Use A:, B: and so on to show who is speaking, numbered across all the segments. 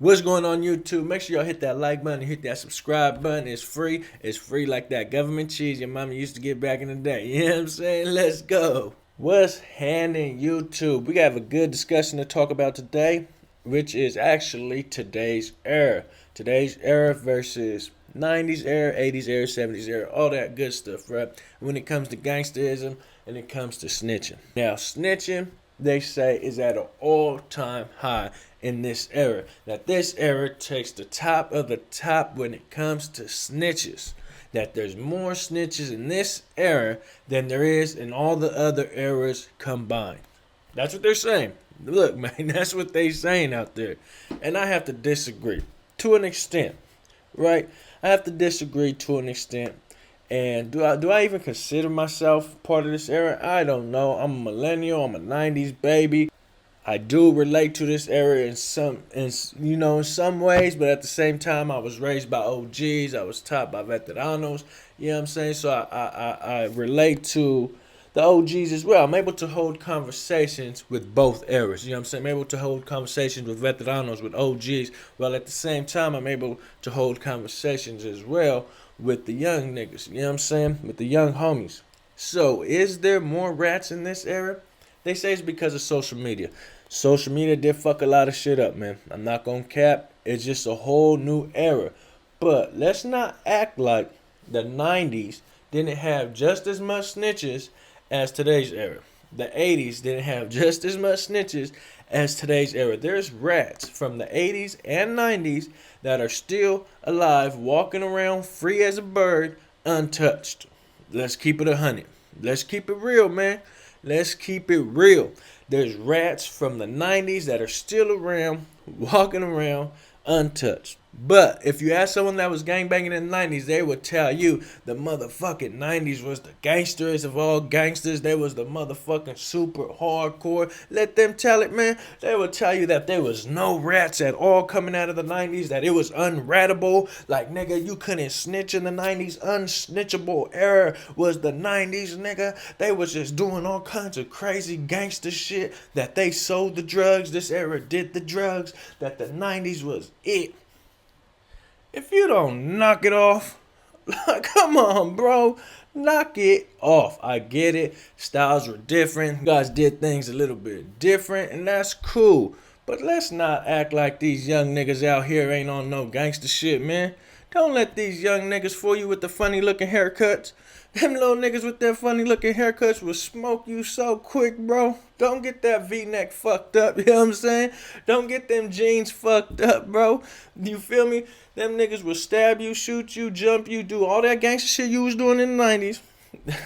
A: What's going on YouTube? Make sure y'all hit that like button and hit that subscribe button. It's free. It's free like that government cheese your mama used to get back in the day. You know what I'm saying? Let's go. What's happening YouTube? We have a good discussion to talk about today, which is actually today's era. Today's era versus 90s era, 80s era, 70s era, all that good stuff, right? When it comes to gangsterism and it comes to snitching. Now, snitching, they say, is at an all-time high in this era. That this era takes the top of the top when it comes to snitches. That there's more snitches in this era than there is in all the other eras combined. That's what they're saying. Look, man, that's what they're saying out there. And I have to disagree to an extent, right? I have to disagree to an extent. And do I even consider myself part of this era? I don't know. I'm a millennial. I'm a 90s baby. I do relate to this era in some ways, but at the same time, I was raised by OGs. I was taught by veteranos. You know what I'm saying? So I relate to the OGs as well. I'm able to hold conversations with both eras. You know what I'm saying? I'm able to hold conversations with veteranos, with OGs, while at the same time, I'm able to hold conversations as well with the young niggas. You know what I'm saying? With the young homies. So, is there more rats in this era? They say it's because of social media. Social media did fuck a lot of shit up, man. I'm not gonna cap. It's just a whole new era. But let's not act like the 90s didn't have just as much snitches as today's era. The 80s didn't have just as much snitches as today's era. There's rats from the 80s and 90s that are still alive, walking around free as a bird, untouched. Let's keep it 100. Let's keep it real, man. Let's keep it real. There's rats from the 90s that are still around, walking around, untouched. But if you ask someone that was gangbanging in the 90s, they would tell you the motherfucking 90s was the gangsters of all gangsters. They was the motherfucking super hardcore. Let them tell it, man. They would tell you that there was no rats at all coming out of the 90s, that it was unratable. Like, nigga, you couldn't snitch in the 90s. Unsnitchable era was the 90s, nigga. They was just doing all kinds of crazy gangster shit, that they sold the drugs. This era did the drugs, that the 90s was it. If you don't knock it off, come on, bro. Knock it off. I get it. Styles were different. You guys did things a little bit different, and that's cool. But let's not act like these young niggas out here ain't on no gangster shit, man. Don't let these young niggas fool you with the funny looking haircuts. Them little niggas with their funny looking haircuts will smoke you so quick, bro. Don't get that V-neck fucked up, you know what I'm saying? Don't get them jeans fucked up, bro. You feel me? Them niggas will stab you, shoot you, jump you, do all that gangster shit you was doing in the 90s.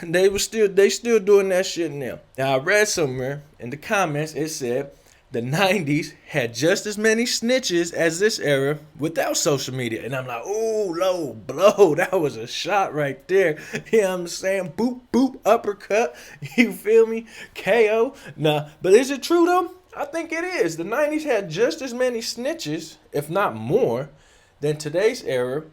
A: They still doing that shit now. Now I read somewhere in the comments, it said the 90s had just as many snitches as this era without social media. And I'm like, ooh, low blow. That was a shot right there. You know what I'm saying? Boop, boop, uppercut. You feel me? KO. Nah, but is it true though? I think it is. The 90s had just as many snitches, if not more, than today's era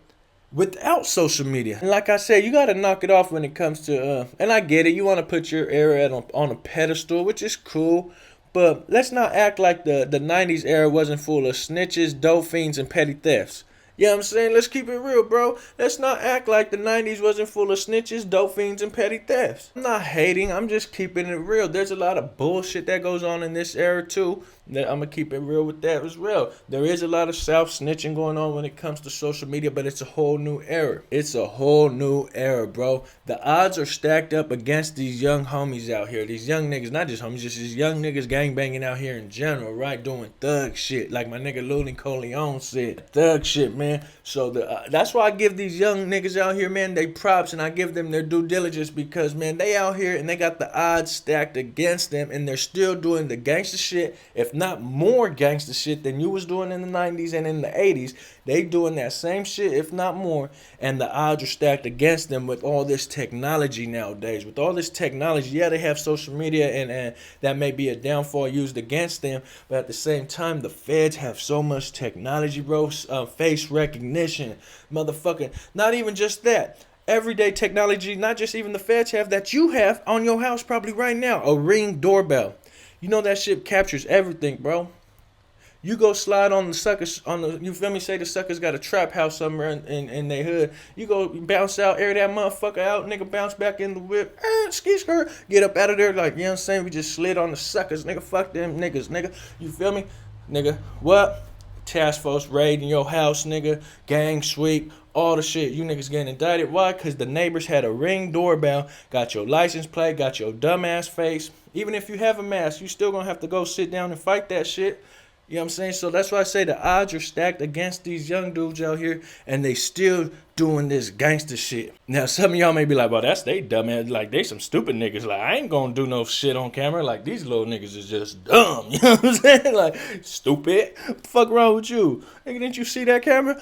A: without social media. And like I said, you got to knock it off when it comes to, and I get it, you want to put your era on a pedestal, which is cool. But let's not act like the 90s era wasn't full of snitches, dope fiends, and petty thefts. You know what I'm saying? Let's keep it real, bro. Let's not act like the 90s wasn't full of snitches, dope fiends, and petty thefts. I'm not hating. I'm just keeping it real. There's a lot of bullshit that goes on in this era, too. That I'm going to keep it real with that as well. There is a lot of self-snitching going on when it comes to social media, but it's a whole new era. It's a whole new era, bro. The odds are stacked up against these young homies out here. These young niggas, not just homies, just these young niggas gangbanging out here in general, right? Doing thug shit. Like my nigga Lulin Coleon said. Thug shit, man. So that's why I give these young niggas out here, man, they props, and I give them their due diligence because, man, they out here and they got the odds stacked against them, and they're still doing the gangster shit, if not more gangster shit than you was doing in the 90s and in the 80s. They doing that same shit, if not more, and the odds are stacked against them with all this technology nowadays. With all this technology, yeah, they have social media, and that may be a downfall used against them, but at the same time, the feds have so much technology, bro. Face recognition, motherfucking, not even just that. Everyday technology, not just even the feds have, that you have on your house probably right now. A Ring doorbell. You know that shit captures everything, bro. You go slide on the suckers on the, you feel me? Say the suckers got a trap house somewhere in their hood. You go bounce out, air that motherfucker out, nigga bounce back in the whip, ski skirt, get up out of there like, you know what I'm saying? We just slid on the suckers, nigga. Fuck them niggas, nigga. You feel me? Nigga, what? Task force raid in your house, nigga. Gang sweep, all the shit. You niggas getting indicted. Why? Because the neighbors had a Ring doorbell, got your license plate, got your dumbass face. Even if you have a mask, you still gonna have to go sit down and fight that shit. You know what I'm saying? So that's why I say the odds are stacked against these young dudes out here, and they still doing this gangster shit. Now, some of y'all may be like, well, that's they dumbass. Like, they some stupid niggas. Like, I ain't gonna do no shit on camera. Like, these little niggas is just dumb. You know what I'm saying? Like, stupid. What the fuck wrong with you? Nigga, didn't you see that camera?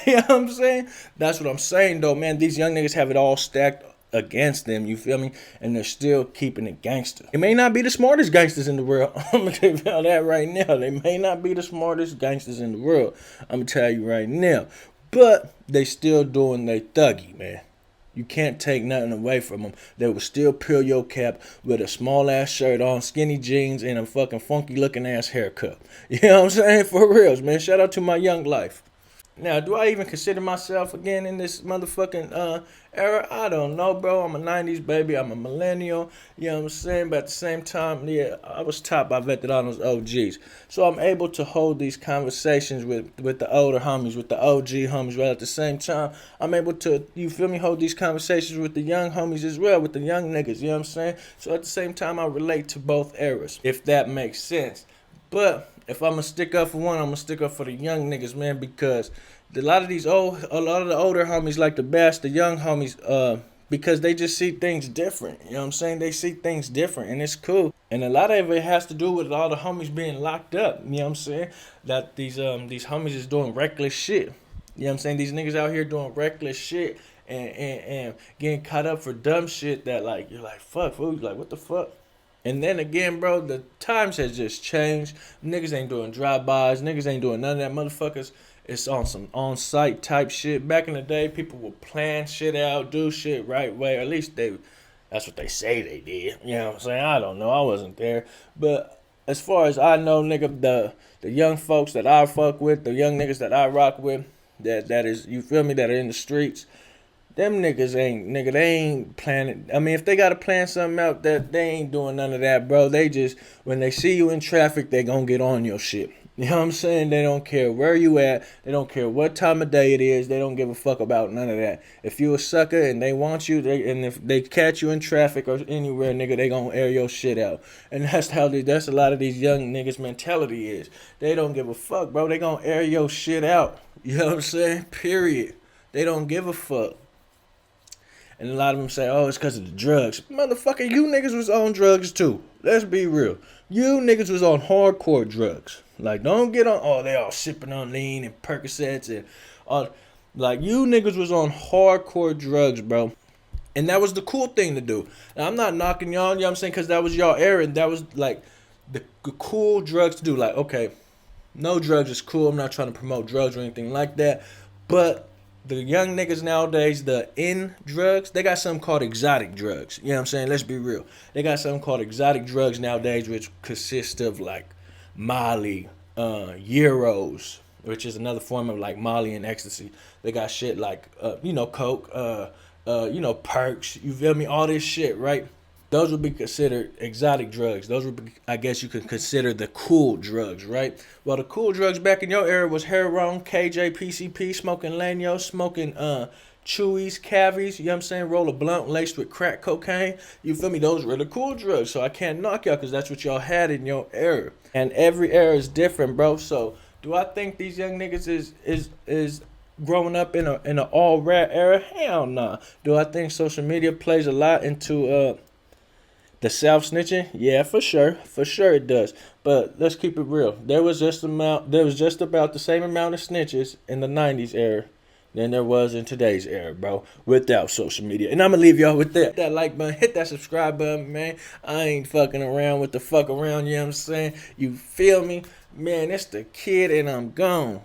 A: You know what I'm saying? That's what I'm saying, though, man. These young niggas have it all stacked against them, you feel me? And they're still keeping it gangster. It may not be the smartest gangsters in the world. I'm gonna tell you that right now. They may not be the smartest gangsters in the world. I'm gonna tell you right now. But they still doing their thuggy, man. You can't take nothing away from them. They will still peel your cap with a small ass shirt on, skinny jeans, and a fucking funky looking ass haircut. You know what I'm saying? For reals, man. Shout out to my young life. Now, do I even consider myself again in this motherfucking era? I don't know, bro. I'm a 90s baby. I'm a millennial. You know what I'm saying? But at the same time, yeah, I was top. I vetted all those OGs. So I'm able to hold these conversations with the older homies, with the OG homies, but at the same time, I'm able to, you feel me, hold these conversations with the young homies as well, with the young niggas, you know what I'm saying? So at the same time, I relate to both eras, if that makes sense. But if I'm gonna stick up for one, I'm gonna stick up for the young niggas, man, because a lot of the older homies like to bash the young homies, because they just see things different. You know what I'm saying? They see things different, and it's cool. And a lot of it has to do with all the homies being locked up. You know what I'm saying? That these homies is doing reckless shit. You know what I'm saying? These niggas out here doing reckless shit and getting caught up for dumb shit that, like, you're like, fuck, fool. Like, what the fuck? And then again, bro, the times has just changed. Niggas ain't doing drive-bys. Niggas ain't doing none of that. Motherfuckers, it's on some on-site type shit. Back in the day, people would plan shit out, do shit right way. Or at least that's what they say they did. You know what I'm saying? I don't know. I wasn't there. But as far as I know, nigga, the young folks that I fuck with, the young niggas that I rock with, that is, you feel me, that are in the streets, them niggas ain't, nigga, they ain't planning. I mean, if they gotta plan something out, that they ain't doing none of that, bro. They just, when they see you in traffic, they gonna get on your shit. You know what I'm saying? They don't care where you at. They don't care what time of day it is. They don't give a fuck about none of that. If you a sucker and they want you, and if they catch you in traffic or anywhere, nigga, they gonna air your shit out. And that's a lot of these young niggas' mentality is. They don't give a fuck, bro. They gonna air your shit out. You know what I'm saying? Period. They don't give a fuck. And a lot of them say, oh, it's because of the drugs. Motherfucker, you niggas was on drugs too. Let's be real. You niggas was on hardcore drugs. Like, don't get on, oh, they all sipping on lean and Percocets and all. Like, you niggas was on hardcore drugs, bro. And that was the cool thing to do. Now, I'm not knocking y'all, you know what I'm saying, because that was y'all era. And that was, like, the cool drugs to do. Like, okay, no drugs is cool. I'm not trying to promote drugs or anything like that. But the young niggas nowadays, the in drugs, they got something called exotic drugs. You know what I'm saying? Let's be real. They got something called exotic drugs nowadays, which consist of, like, Molly, Euros, which is another form of, like, Molly and ecstasy. They got shit like, Coke, Perks, you feel me? All this shit, right? Those would be considered exotic drugs. Those would be, I guess you could consider the cool drugs, right? Well, the cool drugs back in your era was heroin, KJ, PCP, smoking Lanyo, smoking Chewies, Cavies, you know what I'm saying? Roll a blunt laced with crack cocaine. You feel me? Those were the cool drugs. So I can't knock y'all because that's what y'all had in your era. And every era is different, bro. So do I think these young niggas is growing up in an all rap era? Hell nah. Do I think social media plays a lot into the self snitching? Yeah, for sure. For sure it does. But let's keep it real. There was just about the same amount of snitches in the 90s era than there was in today's era, bro, without social media. And I'm gonna leave y'all with that. That like button, hit that subscribe button, man. I ain't fucking around with the fuck around, you know what I'm saying? You feel me? Man, it's the kid and I'm gone.